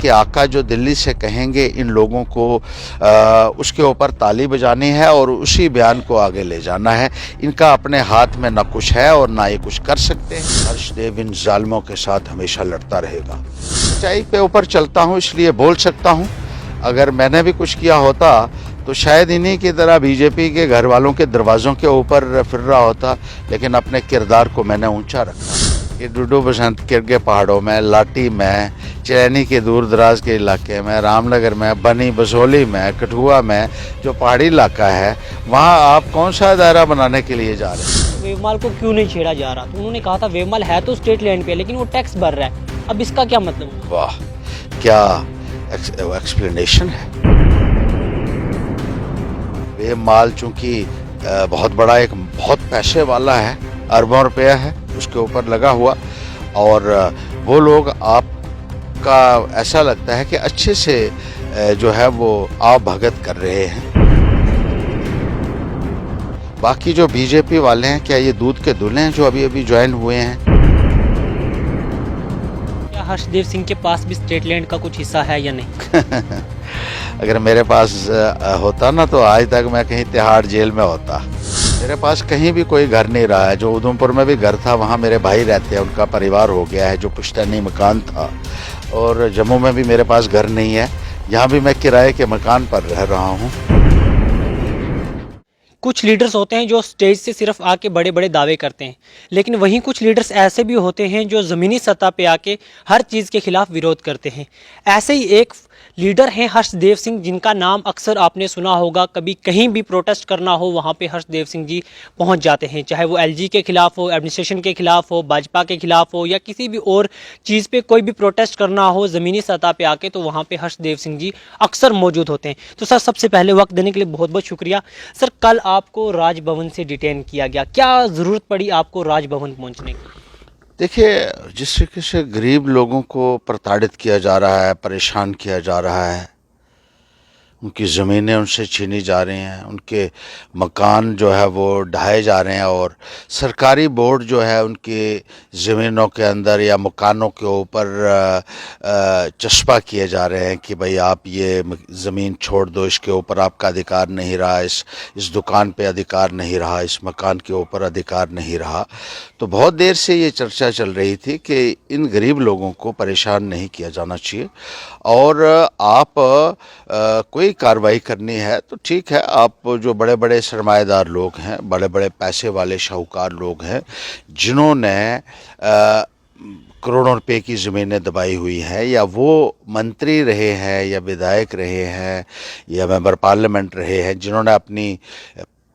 कि आका जो दिल्ली से कहेंगे इन लोगों को उसके ऊपर ताली बजानी है और उसी बयान को आगे ले जाना है। इनका अपने हाथ में ना कुछ है और ना ये कुछ कर सकते हैं। हर्षदेव इन जालिमों के साथ हमेशा लड़ता रहेगा। सच्चाई पे ऊपर चलता हूँ इसलिए बोल सकता हूँ। अगर मैंने भी कुछ किया होता तो शायद इन्हीं की तरह बीजेपी के घर वालों के दरवाज़ों के ऊपर फिर रहा होता, लेकिन अपने किरदार को मैंने ऊंचा रखा। ये डुडू बसंत के पहाड़ों में, लाटी में, चैनी के दूर दराज के इलाके में, रामनगर में, बनी बसोली में, कठुआ में जो पहाड़ी इलाका है वहाँ आप कौन सा दायरा बनाने के लिए जा रहे हैं? वेवमाल को क्यों नहीं छेड़ा जा रहा? तो उन्होंने कहा था वेवमाल है तो स्टेट लैंड पे, लेकिन वो टैक्स भर रहा है। अब इसका क्या मतलब? वाह, क्या एक्सप्लेनेशन है। वेवमाल चूंकि बहुत बड़ा, एक बहुत पैसे वाला है, अरबों रुपया है उसके ऊपर लगा हुआ, और वो लोग आपका ऐसा लगता है कि अच्छे से जो है वो आप भगत कर रहे हैं। बाकी जो बीजेपी वाले हैं, क्या ये दूध के दूल्हे हैं जो अभी अभी ज्वाइन हुए हैं? क्या हर्षदेव सिंह के पास भी स्टेट लैंड का कुछ हिस्सा है या नहीं? अगर मेरे पास होता ना तो आज तक मैं कहीं तिहाड़ जेल में होता। मेरे पास कहीं भी कोई घर नहीं रहा है। जो उधमपुर में भी घर था वहाँ मेरे भाई रहते हैं, उनका परिवार हो गया है, जो पुश्तैनी मकान था। और जम्मू में भी मेरे पास घर नहीं है, यहाँ भी मैं किराए के मकान पर रह रहा हूँ। कुछ लीडर्स होते हैं जो स्टेज से सिर्फ आके बड़े बड़े दावे करते हैं, लेकिन वहीं कुछ लीडर्स ऐसे भी होते हैं जो ज़मीनी सतह पे आके हर चीज़ के खिलाफ विरोध करते हैं। ऐसे ही एक लीडर हैं हर्षदेव सिंह, जिनका नाम अक्सर आपने सुना होगा। कभी कहीं भी प्रोटेस्ट करना हो वहाँ पे हर्षदेव सिंह जी पहुँच जाते हैं, चाहे वो एलजी के खिलाफ हो, एडमिनिस्ट्रेशन के खिलाफ हो, भाजपा के खिलाफ हो, या किसी भी और चीज़ पे कोई भी प्रोटेस्ट करना हो ज़मीनी सतह पे आके, तो वहाँ पे हर्षदेव सिंह जी अक्सर मौजूद होते हैं। तो सर, सबसे पहले वक्त देने के लिए बहुत बहुत शुक्रिया। सर, कल आपको राजभवन से डिटेन किया गया, क्या ज़रूरत पड़ी आपको राजभवन पहुँचने की? देखिए, जिस तरीके से गरीब लोगों को प्रताड़ित किया जा रहा है, परेशान किया जा रहा है, उनकी ज़मीनें उनसे छीनी जा रही हैं, उनके मकान जो है वो ढहाए जा रहे हैं, और सरकारी बोर्ड जो है उनकी ज़मीनों के अंदर या मकानों के ऊपर चस्पा किए जा रहे हैं कि भाई आप ये ज़मीन छोड़ दो, इसके ऊपर आपका अधिकार नहीं रहा, इस दुकान पे अधिकार नहीं रहा, इस मकान के ऊपर अधिकार नहीं रहा। तो बहुत देर से ये चर्चा चल रही थी कि इन गरीब लोगों को परेशान नहीं किया जाना चाहिए, और आप कोई कार्रवाई करनी है तो ठीक है, आप जो बड़े बड़े सरमाएदार लोग हैं, बड़े बड़े पैसे वाले शाहूकार लोग हैं, जिन्होंने करोड़ों रुपए की ज़मीनें दबाई हुई हैं, या वो मंत्री रहे हैं, या विधायक रहे हैं, या मेंबर पार्लियामेंट रहे हैं, जिन्होंने अपनी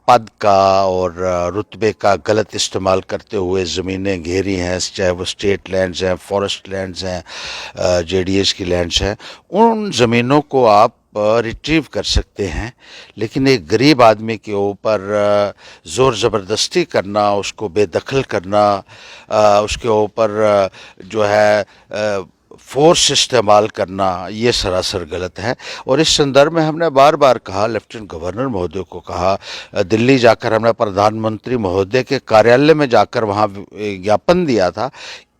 पद का और रुतबे का गलत इस्तेमाल करते हुए ज़मीनें घेरी हैं, चाहे वो स्टेट लैंड्स हैं, फॉरेस्ट लैंड्स हैं, जेडीएस की लैंड्स हैं, उन ज़मीनों को आप रिट्रीव कर सकते हैं। लेकिन एक गरीब आदमी के ऊपर ज़ोर ज़बरदस्ती करना, उसको बेदखल करना, उसके ऊपर जो है फोर्स इस्तेमाल करना, ये सरासर गलत है। और इस संदर्भ में हमने बार बार कहा, लेफ्टिनेंट गवर्नर महोदय को कहा, दिल्ली जाकर हमने प्रधानमंत्री महोदय के कार्यालय में जाकर वहाँ ज्ञापन दिया था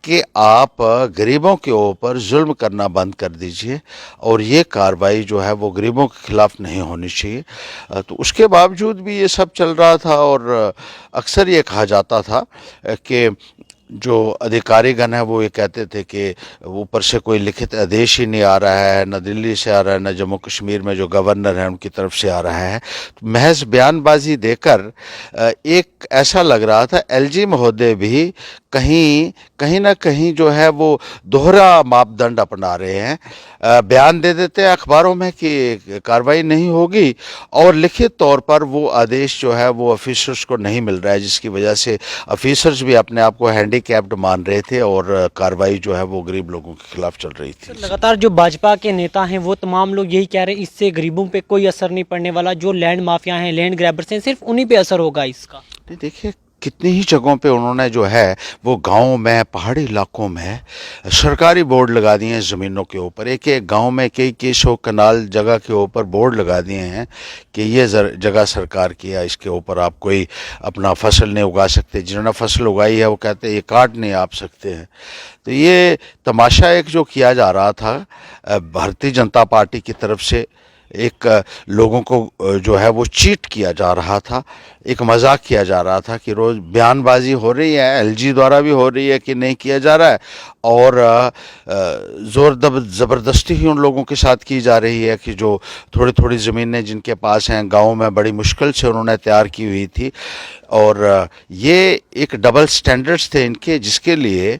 कि आप गरीबों के ऊपर जुल्म करना बंद कर दीजिए, और ये कार्रवाई जो है वो गरीबों के खिलाफ नहीं होनी चाहिए। तो उसके बावजूद भी ये सब चल रहा था, और अक्सर ये कहा जाता था कि जो अधिकारीगण है वो ये कहते थे कि ऊपर से कोई लिखित आदेश ही नहीं आ रहा है, न दिल्ली से आ रहा है, न जम्मू कश्मीर में जो गवर्नर हैं उनकी तरफ से आ रहा है। तो महज बयानबाजी देकर एक ऐसा लग रहा था एलजी महोदय भी कहीं ना कहीं जो है वो दोहरा मापदंड अपना रहे हैं। बयान दे देते हैं अखबारों में कि कार्रवाई नहीं होगी, और लिखित तौर पर वो आदेश जो है वो ऑफिसर्स को नहीं मिल रहा है, जिसकी वजह से ऑफिसर्स भी अपने आप को हैंडीकैप्ड मान रहे थे, और कार्रवाई जो है वो गरीब लोगों के खिलाफ चल रही थी। लगातार जो भाजपा के नेता हैं वो तमाम लोग यही कह रहे हैं इससे गरीबों पे कोई असर नहीं पड़ने वाला, जो लैंड माफिया हैं, लैंड ग्रैबर्स हैं, सिर्फ उन्हीं पे असर होगा इसका। देखिए, कितनी ही जगहों पे उन्होंने जो है वो गाँव में, पहाड़ी इलाकों में सरकारी बोर्ड लगा दिए हैं ज़मीनों के ऊपर। एक एक गांव में कई 100 कनाल जगह के ऊपर बोर्ड लगा दिए हैं कि ये जगह सरकार की है, इसके ऊपर आप कोई अपना फसल नहीं उगा सकते। जिन्होंने फसल उगाई है वो कहते हैं ये काट नहीं आप सकते हैं। तो ये तमाशा एक जो किया जा रहा था भारतीय जनता पार्टी की तरफ से, एक लोगों को जो है वो चीट किया जा रहा था, एक मजाक किया जा रहा था कि रोज़ बयानबाजी हो रही है, एलजी द्वारा भी हो रही है कि नहीं किया जा रहा है, और ज़ोर ज़बरदस्ती ही उन लोगों के साथ की जा रही है कि जो थोड़ी थोड़ी ज़मीनें जिनके पास हैं, गांव में बड़ी मुश्किल से उन्होंने तैयार की हुई थी। और ये एक डबल स्टैंडर्ड्स थे इनके, जिसके लिए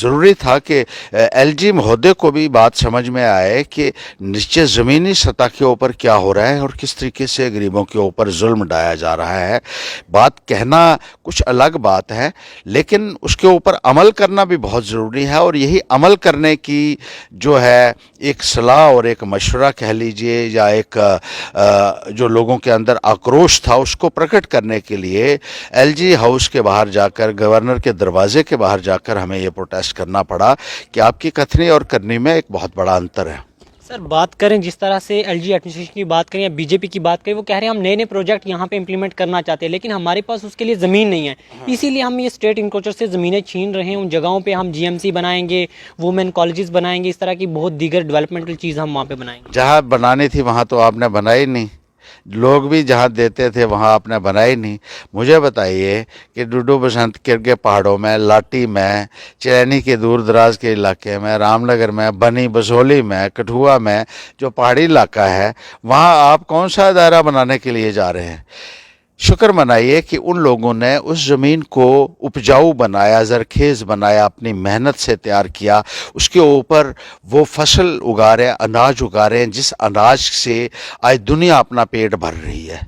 ज़रूरी था कि एलजी महोदय को भी बात समझ में आए कि नीचे ज़मीनी सतह के ऊपर क्या हो रहा है और किस तरीके से गरीबों के ऊपर जुल्म ढाया जा रहा है। बात कहना कुछ अलग बात है, लेकिन उसके ऊपर अमल करना भी बहुत ज़रूरी है। और यही अमल करने की जो है एक सलाह और एक मशवरा कह लीजिए, या एक जो लोगों के अंदर आक्रोश था उसको प्रकट करने के लिए एलजी हाउस के बाहर जाकर, गवर्नर के दरवाजे के बाहर जाकर हमें ये प्रोटेस्ट करना पड़ा कि आपकी कथनी और करनी में एक बहुत बड़ा अंतर है। सर, बात करें जिस तरह से एलजी एडमिनिस्ट्रेशन की बात करें या बीजेपी की बात करें, वो कह रहे हैं हम नए नए प्रोजेक्ट यहाँ पे इंप्लीमेंट करना चाहते हैं, लेकिन हमारे पास उसके लिए ज़मीन नहीं है, इसीलिए हम ये स्टेट इंक्रोचर से ज़मीनें छीन रहे हैं। उन जगहों पे हम जीएमसी बनाएंगे, वुमेन कॉलेजेस बनाएंगे, इस तरह की बहुत दीगर डेवलपमेंटल चीज़ हम वहाँ पे बनाएंगे। जहाँ बनानी थी वहाँ तो आपने बनाई नहीं, लोग भी जहाँ देते थे वहाँ आपने बनाई नहीं। मुझे बताइए कि डुडू बसंतगढ़ के पहाड़ों में, लाटी में, चैनी के दूर दराज के इलाके में, रामनगर में, बनी बसोली में, कठुआ में जो पहाड़ी इलाका है, वहाँ आप कौन सा दायरा बनाने के लिए जा रहे हैं? शुक्र मनाइए कि उन लोगों ने उस ज़मीन को उपजाऊ बनाया, ज़रखेज़ बनाया, अपनी मेहनत से तैयार किया, उसके ऊपर वो फसल उगा रहे हैं, अनाज उगा रहे हैं, जिस अनाज से आज दुनिया अपना पेट भर रही है।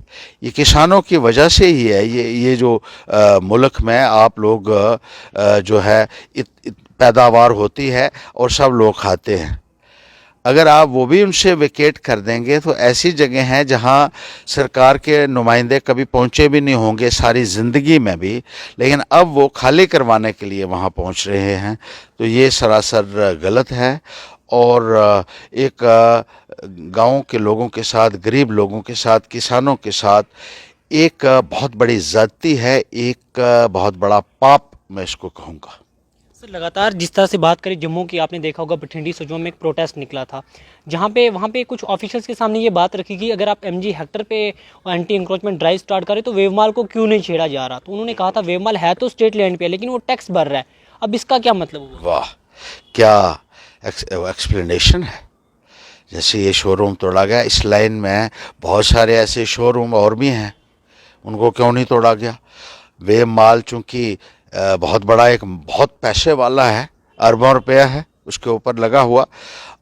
ये किसानों की वजह से ही है। ये जो मुल्क में आप लोग जो है पैदावार होती है और सब लोग खाते हैं। अगर आप वो भी उनसे वेकेट कर देंगे तो ऐसी जगह हैं जहां सरकार के नुमाइंदे कभी पहुंचे भी नहीं होंगे सारी ज़िंदगी में भी, लेकिन अब वो खाली करवाने के लिए वहां पहुंच रहे हैं। तो ये सरासर गलत है। और एक गाँव के लोगों के साथ, गरीब लोगों के साथ, किसानों के साथ एक बहुत बड़ी ज़्यादती है, एक बहुत बड़ा पाप मैं इसको कहूँगा। सर, लगातार जिस तरह से बात करें जम्मू की, आपने देखा होगा बठिंडी सुजमा में एक प्रोटेस्ट निकला था, जहाँ पे वहाँ पे कुछ ऑफिशियल्स के सामने ये बात रखी कि अगर आप एमजी हेक्टर पे एंटी इंक्रोचमेंट ड्राइव स्टार्ट करें तो वेवमाल को क्यों नहीं छेड़ा जा रहा। तो उन्होंने कहा था वेवमाल है तो स्टेट लैंड पे, लेकिन वो टैक्स भर रहा है। अब इसका क्या मतलब हुआ? वाह, क्या एक्सप्लेनेशन है। जैसे ये शोरूम तोड़ा गया, इस लाइन में बहुत सारे ऐसे शोरूम और भी हैं, उनको क्यों नहीं तोड़ा गया? वे माल चूँकि बहुत बड़ा, एक बहुत पैसे वाला है, अरबों रुपया है उसके ऊपर लगा हुआ,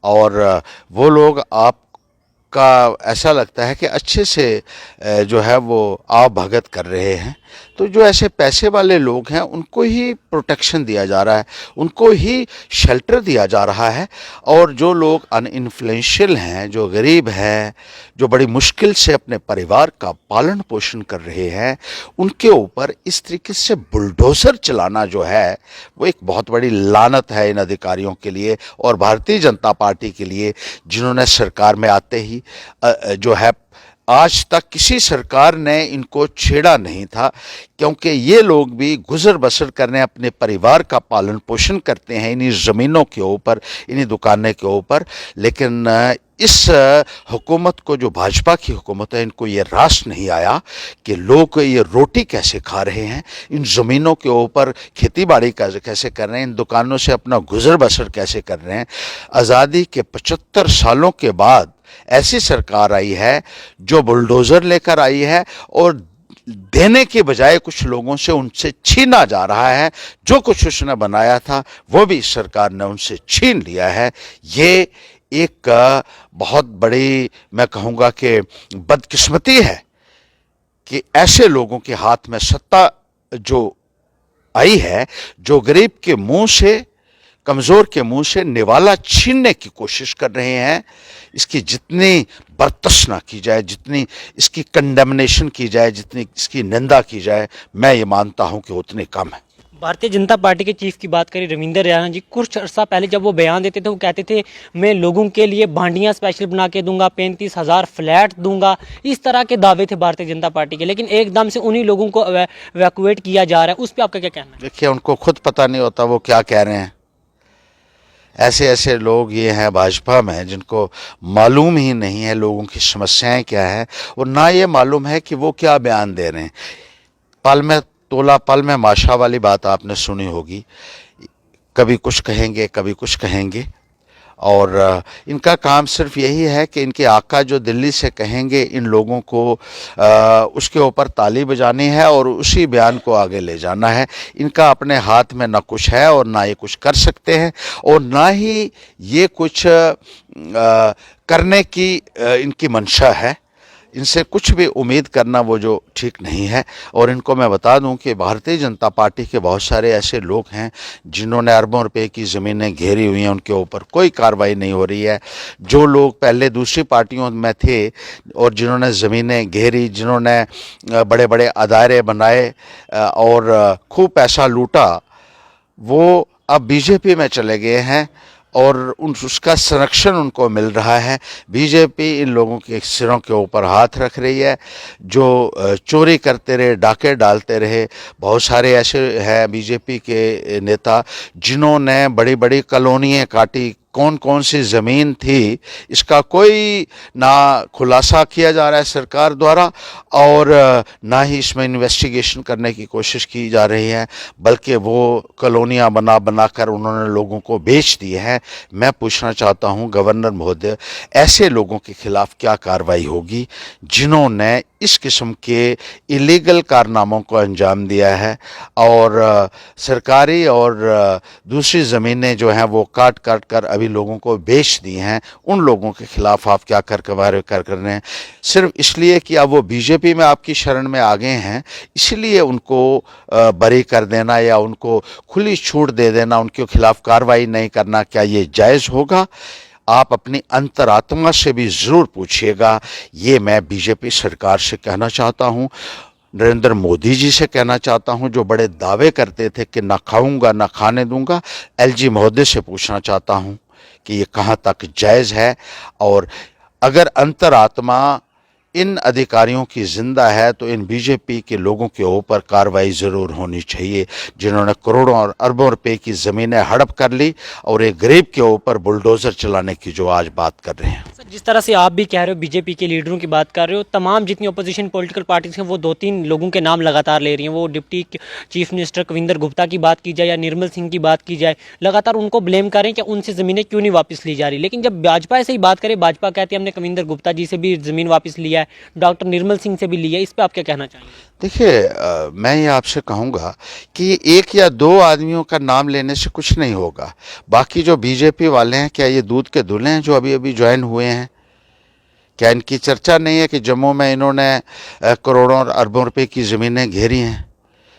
और वो लोग आपका ऐसा लगता है कि अच्छे से जो है वो आप भगत कर रहे हैं। तो जो ऐसे पैसे वाले लोग हैं उनको ही प्रोटेक्शन दिया जा रहा है, उनको ही शेल्टर दिया जा रहा है, और जो लोग अनइन्फ्लुएंशियल हैं, जो गरीब हैं, जो बड़ी मुश्किल से अपने परिवार का पालन पोषण कर रहे हैं, उनके ऊपर इस तरीके से बुलडोज़र चलाना जो है वो एक बहुत बड़ी लानत है इन अधिकारियों के लिए और भारतीय जनता पार्टी के लिए, जिन्होंने सरकार में आते ही जो है आज तक किसी सरकार ने इनको छेड़ा नहीं था, क्योंकि ये लोग भी गुजर बसर करने, अपने परिवार का पालन पोषण करते हैं इन्हीं ज़मीनों के ऊपर, इन्हीं दुकानें के ऊपर। लेकिन इस हुकूमत को, जो भाजपा की हुकूमत है, इनको ये रास नहीं आया कि लोग ये रोटी कैसे खा रहे हैं, इन ज़मीनों के ऊपर खेती बाड़ी कैसे कर रहे हैं, इन दुकानों से अपना गुजर बसर कैसे कर रहे हैं। आज़ादी के 75 सालों के बाद ऐसी सरकार आई है जो बुलडोज़र लेकर आई है और देने के बजाय कुछ लोगों से उनसे छीना जा रहा है। जो कुछ उसने बनाया था वो भी इस सरकार ने उनसे छीन लिया है। ये एक बहुत बड़ी, मैं कहूँगा कि बदकिस्मती है कि ऐसे लोगों के हाथ में सत्ता जो आई है, जो गरीब के मुंह से कमज़ोर के मुंह से निवाला छीनने की कोशिश कर रहे हैं। इसकी जितनी बर्दाश्त की जाए, जितनी इसकी कंडेमनेशन की जाए, जितनी इसकी निंदा की जाए, मैं ये मानता हूं कि उतनी कम है। भारतीय जनता पार्टी के चीफ की बात करें रविंदर रैना जी, कुछ अर्सा पहले जब वो बयान देते थे वो कहते थे मैं लोगों के लिए भांडियां स्पेशल बना के दूंगा, 35,000 फ्लैट दूंगा, इस तरह के दावे थे भारतीय जनता पार्टी के। लेकिन एकदम से उन्हीं लोगों को इवैक्यूएट किया जा रहा है, उस पर आपका क्या कहना है? देखिए, उनको खुद पता नहीं होता वो क्या कह रहे हैं। ऐसे ऐसे लोग ये हैं भाजपा में जिनको मालूम ही नहीं है लोगों की समस्याएं क्या है, और ना ये मालूम है कि वो क्या बयान दे रहे हैं। पल में तोला पल में माशा वाली बात आपने सुनी होगी। कभी कुछ कहेंगे, कभी कुछ कहेंगे, और इनका काम सिर्फ यही है कि इनके आका जो दिल्ली से कहेंगे इन लोगों को उसके ऊपर ताली बजानी है और उसी बयान को आगे ले जाना है। इनका अपने हाथ में ना कुछ है और ना ये कुछ कर सकते हैं, और ना ही ये कुछ करने की इनकी मंशा है। इनसे कुछ भी उम्मीद करना वो जो ठीक नहीं है। और इनको मैं बता दूं कि भारतीय जनता पार्टी के बहुत सारे ऐसे लोग हैं जिन्होंने अरबों रुपए की ज़मीनें घेरी हुई हैं, उनके ऊपर कोई कार्रवाई नहीं हो रही है। जो लोग पहले दूसरी पार्टियों में थे और जिन्होंने ज़मीनें घेरी, जिन्होंने बड़े बड़े अदारे बनाए और खूब पैसा लूटा, वो अब बीजेपी में चले गए हैं और उसका संरक्षण उनको मिल रहा है। बीजेपी इन लोगों के सिरों के ऊपर हाथ रख रही है जो चोरी करते रहे, डाके डालते रहे। बहुत सारे ऐसे हैं बीजेपी के नेता जिन्होंने बड़ी बड़ी कॉलोनियाँ काटी। कौन कौन सी ज़मीन थी इसका कोई ना खुलासा किया जा रहा है सरकार द्वारा, और ना ही इसमें इन्वेस्टिगेशन करने की कोशिश की जा रही है, बल्कि वो कॉलोनियाँ बना बना कर उन्होंने लोगों को बेच दी है। मैं पूछना चाहता हूँ गवर्नर महोदय, ऐसे लोगों के खिलाफ क्या कार्रवाई होगी जिन्होंने इस किस्म के इलीगल कारनामों को अंजाम दिया है और सरकारी और दूसरी ज़मीनें जो हैं वो काट काट कर अभी लोगों को बेच दी हैं। उन लोगों के खिलाफ आप क्या कर रहे हैं? सिर्फ इसलिए कि अब वो बीजेपी में आपकी शरण में आ गए हैं, इसलिए उनको बरी कर देना या उनको खुली छूट दे देना, उनके खिलाफ कार्रवाई नहीं करना, क्या ये जायज़ होगा? आप अपनी अंतरात्मा से भी ज़रूर पूछिएगा। ये मैं बीजेपी सरकार से कहना चाहता हूँ, नरेंद्र मोदी जी से कहना चाहता हूं जो बड़े दावे करते थे कि ना खाऊंगा ना खाने दूंगा। एलजी महोदय से पूछना चाहता हूं कि ये कहां तक जायज़ है, और अगर अंतरात्मा इन अधिकारियों की जिंदा है तो इन बीजेपी के लोगों के ऊपर कार्रवाई ज़रूर होनी चाहिए जिन्होंने करोड़ों और अरबों रुपए की ज़मीनें हड़प कर ली और एक गरीब के ऊपर बुलडोज़र चलाने की जो आज बात कर रहे हैं। सर, जिस तरह से आप भी कह रहे हो बीजेपी के लीडरों की बात कर रहे हो, तमाम जितनी अपोजिशन पॉलिटिकल पार्टीज हैं वो 2-3 लोगों के नाम लगातार ले रही हैं। वो deputy chief minister Kavinder Gupta की बात की जाए या निर्मल सिंह की बात की जाए, लगातार उनको ब्लेम करें कि उनसे ज़मीनें क्यों नहीं वापस ली जा रही। लेकिन जब भाजपा से ही बात करें, भाजपा कहती है हमने कविंदर गुप्ता जी से भी ज़मीन वापस लिया है, डॉक्टर निर्मल सिंह से भी लिया है। इस पर आप क्या कहना चाहेंगे? देखिए, मैं ये आपसे कहूँगा कि एक या दो आदमियों का नाम लेने से कुछ नहीं होगा। बाकी जो बीजेपी वाले हैं, क्या ये दूध के दूल्हे हैं जो अभी अभी ज्वाइन हुए हैं? क्या इनकी चर्चा नहीं है कि जम्मू में इन्होंने करोड़ों और अरबों रुपए की ज़मीनें घेरी हैं,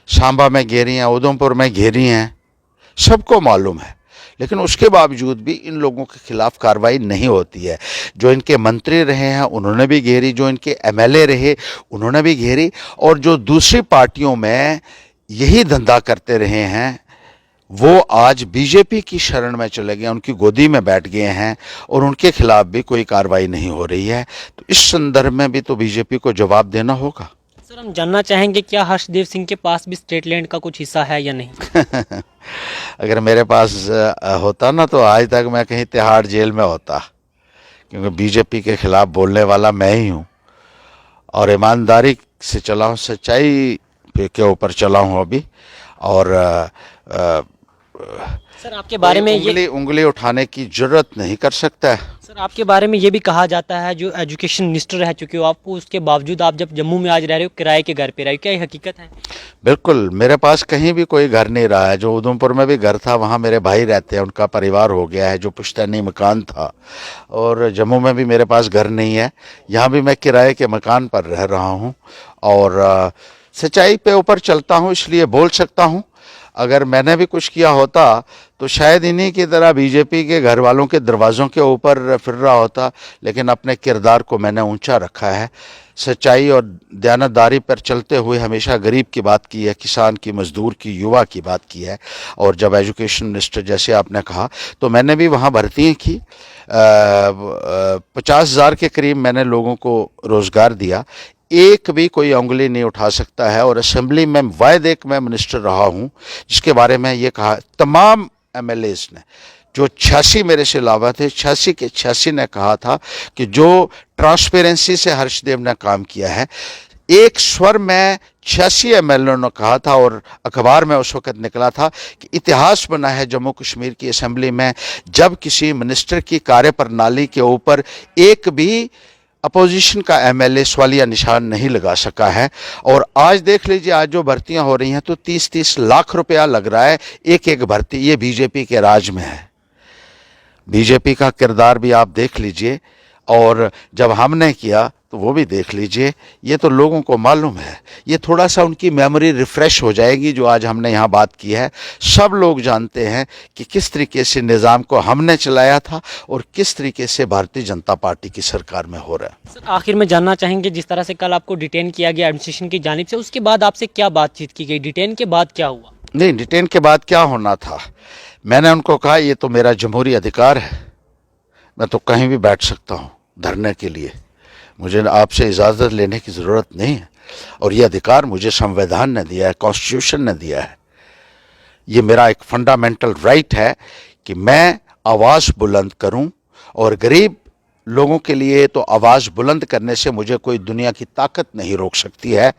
सांबा में घेरी हैं, उधमपुर में घेरी हैं? सबको मालूम है, लेकिन उसके बावजूद भी इन लोगों के खिलाफ कार्रवाई नहीं होती है। जो इनके मंत्री रहे हैं उन्होंने भी घेरी, जो इनके एमएलए रहे उन्होंने भी घेरी, और जो दूसरी पार्टियों में यही धंधा करते रहे हैं वो आज बीजेपी की शरण में चले गए, उनकी गोदी में बैठ गए हैं और उनके खिलाफ भी कोई कार्रवाई नहीं हो रही है। तो इस संदर्भ में भी तो बीजेपी को जवाब देना होगा। सर, हम जानना चाहेंगे क्या हर्षदेव सिंह के पास भी स्टेट लैंड का कुछ हिस्सा है या नहीं? अगर मेरे पास होता ना तो आज तक मैं कहीं तिहाड़ जेल में होता, क्योंकि बीजेपी के खिलाफ बोलने वाला मैं ही हूँ और ईमानदारी से चला हूँ, सच्चाई के ऊपर चला हूँ अभी। और सर, आपके बारे में ये उंगली उठाने की जरूरत नहीं कर सकता है। सर, आपके बारे में ये भी कहा जाता है जो एजुकेशन मिनिस्टर रह चुके हो आपको, उसके बावजूद आप जब जम्मू में आज रह रहे हो किराए के घर पे रहे हो, क्या ये हकीकत है? बिल्कुल, मेरे पास कहीं भी कोई घर नहीं रहा है। जो उधमपुर में भी घर था वहाँ मेरे भाई रहते हैं, उनका परिवार हो गया है, जो पुश्तैनी मकान था। और जम्मू में भी मेरे पास घर नहीं है, यहाँ भी मैं किराए के मकान पर रह रहा हूँ और सच्चाई पे ऊपर चलता हूँ, इसलिए बोल सकता हूँ। अगर मैंने भी कुछ किया होता तो शायद इन्हीं की तरह बीजेपी के घर वालों के दरवाज़ों के ऊपर फिर रहा होता, लेकिन अपने किरदार को मैंने ऊंचा रखा है। सच्चाई और दयानतदारी पर चलते हुए हमेशा गरीब की बात की है, किसान की, मजदूर की, युवा की बात की है। और जब एजुकेशन मिनिस्टर जैसे आपने कहा तो मैंने भी वहाँ भर्तियाँ की, 50,000 के करीब मैंने लोगों को रोज़गार दिया। एक भी कोई उंगली नहीं उठा सकता है। और असेंबली में वायद एक मैं मिनिस्टर रहा हूँ जिसके बारे में ये कहा तमाम एमएलएज ने, जो 86 मेरे से अलावा थे, 86 के 86 ने कहा था कि जो ट्रांसपेरेंसी से हर्षदेव ने काम किया है, एक स्वर में 86 एमएलए ने कहा था और अखबार में उस वक्त निकला था कि इतिहास बना है जम्मू कश्मीर की असेंबली में जब किसी मिनिस्टर की कार्यप्रणाली के ऊपर एक भी अपोजिशन का एमएलए सवालिया निशान नहीं लगा सका है। और आज देख लीजिए, आज जो भर्तियां हो रही हैं तो 30-30 लाख रुपया लग रहा है एक एक भर्ती। ये बीजेपी के राज में है। बीजेपी का किरदार भी आप देख लीजिए, और जब हमने किया तो वो भी देख लीजिए। ये तो लोगों को मालूम है। ये थोड़ा सा उनकी मेमोरी रिफ़्रेश हो जाएगी जो आज हमने यहाँ बात की है। सब लोग जानते हैं कि किस तरीके से निज़ाम को हमने चलाया था और किस तरीके से भारतीय जनता पार्टी की सरकार में हो रहा है। सर आखिर में जानना चाहेंगे, जिस तरह से कल आपको डिटेन किया गया एडमिनिस्ट्रेशन की जानिब से, उसके बाद आपसे क्या बातचीत की गई? डिटेन के बाद क्या हुआ? नहीं, डिटेन के बाद क्या होना था, मैंने उनको कहा ये तो मेरा जमहूरी अधिकार है, मैं तो कहीं भी बैठ सकता हूँ धरने के लिए, मुझे आपसे इजाज़त लेने की ज़रूरत नहीं है। और ये अधिकार मुझे संविधान ने दिया है, कॉन्स्टिट्यूशन ने दिया है। ये मेरा एक फंडामेंटल राइट है कि मैं आवाज़ बुलंद करूं, और गरीब लोगों के लिए तो आवाज़ बुलंद करने से मुझे कोई दुनिया की ताकत नहीं रोक सकती है।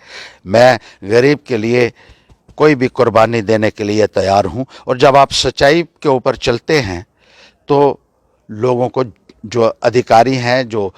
मैं गरीब के लिए कोई भी कुर्बानी देने के लिए तैयार हूं। और जब आप सच्चाई के ऊपर चलते हैं तो लोगों को, जो अधिकारी हैं, जो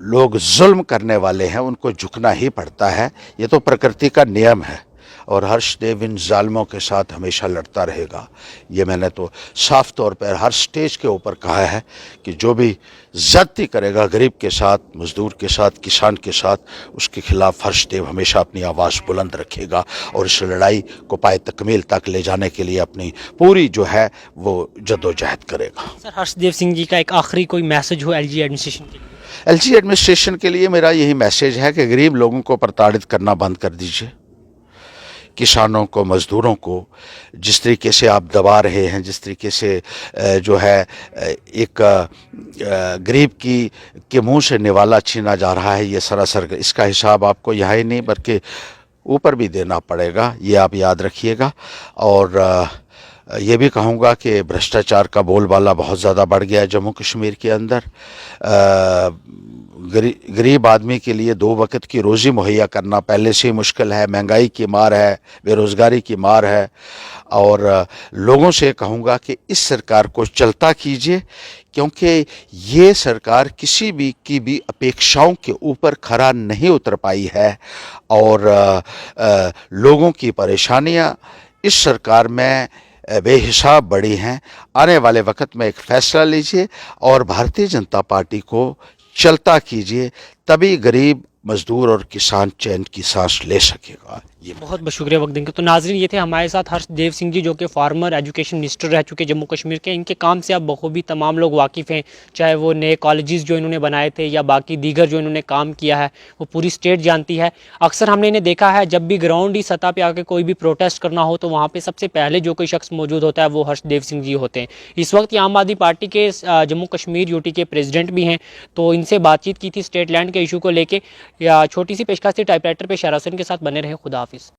लोग जुल्म करने वाले हैं, उनको झुकना ही पड़ता है। ये तो प्रकृति का नियम है और हर्षदेव इन जालिमों के साथ हमेशा लड़ता रहेगा। ये मैंने तो साफ तौर पर हर स्टेज के ऊपर कहा है कि जो भी ज़्यादती करेगा गरीब के साथ, मजदूर के साथ, किसान के साथ, उसके खिलाफ हर्षदेव हमेशा अपनी आवाज़ बुलंद रखेगा और इस लड़ाई को पाए तकमील तक ले जाने के लिए अपनी पूरी जो है वो जद्दोजहद करेगा। सर हर्षदेव सिंह जी का एक आखिरी कोई मैसेज हो एलजी एडमिनिस्ट्रेशन के लिए? एलजी एडमिनिस्ट्रेशन के लिए मेरा यही मैसेज है कि गरीब लोगों को प्रताड़ित करना बंद कर दीजिए। किसानों को, मज़दूरों को जिस तरीके से आप दबा रहे हैं, जिस तरीके से जो है एक गरीब के मुंह से निवाला छीना जा रहा है, ये सरासर इसका हिसाब आपको यहाँ ही नहीं बल्कि ऊपर भी देना पड़ेगा, ये आप याद रखिएगा। और ये भी कहूँगा कि भ्रष्टाचार का बोलबाला बहुत ज़्यादा बढ़ गया है जम्मू कश्मीर के अंदर। गरीब आदमी के लिए 2 वक्त की रोज़ी मुहैया करना पहले से ही मुश्किल है। महंगाई की मार है, बेरोज़गारी की मार है। और लोगों से कहूँगा कि इस सरकार को चलता कीजिए, क्योंकि ये सरकार किसी भी की भी अपेक्षाओं के ऊपर खरा नहीं उतर पाई है। और लोगों की परेशानियाँ इस सरकार में बेहिसाब बढ़ी हैं। आने वाले वक्त में एक फ़ैसला लीजिए और भारतीय जनता पार्टी को चलता कीजिए, तभी गरीब, मजदूर और किसान चैन की सांस ले सकेगा। ये बहुत बहुत शुक्रिया वक्त देंगे। तो नाजरीन, ये थे हमारे साथ हर्षदेव सिंह जी, जो कि फार्मर एजुकेशन मिनिस्टर रह चुके जम्मू कश्मीर के। इनके काम से अब बखूबी तमाम लोग वाकिफ़ हैं, चाहे वो नए कॉलेजेस जो इन्होंने बनाए थे या बाकी दीगर जो इन्होंने काम किया है वो पूरी स्टेट जानती है। अक्सर हमने इन्हें देखा है जब भी ग्राउंड ही सतह पर आकर कोई भी प्रोटेस्ट करना हो तो वहाँ पर सबसे पहले जो कोई शख्स मौजूद होता है वो हर्षदेव सिंह जी होते हैं। इस वक्त ये आम आदमी पार्टी के जम्मू कश्मीर यूटी के प्रेसिडेंट भी हैं। तो इनसे बातचीत की थी स्टेट लैंड के इशू को लेकर। या छोटी सी पेशकश थी टाइपराइटर पे शाहरा हुसैन के साथ। बने रहे। खुदा हाफिज़।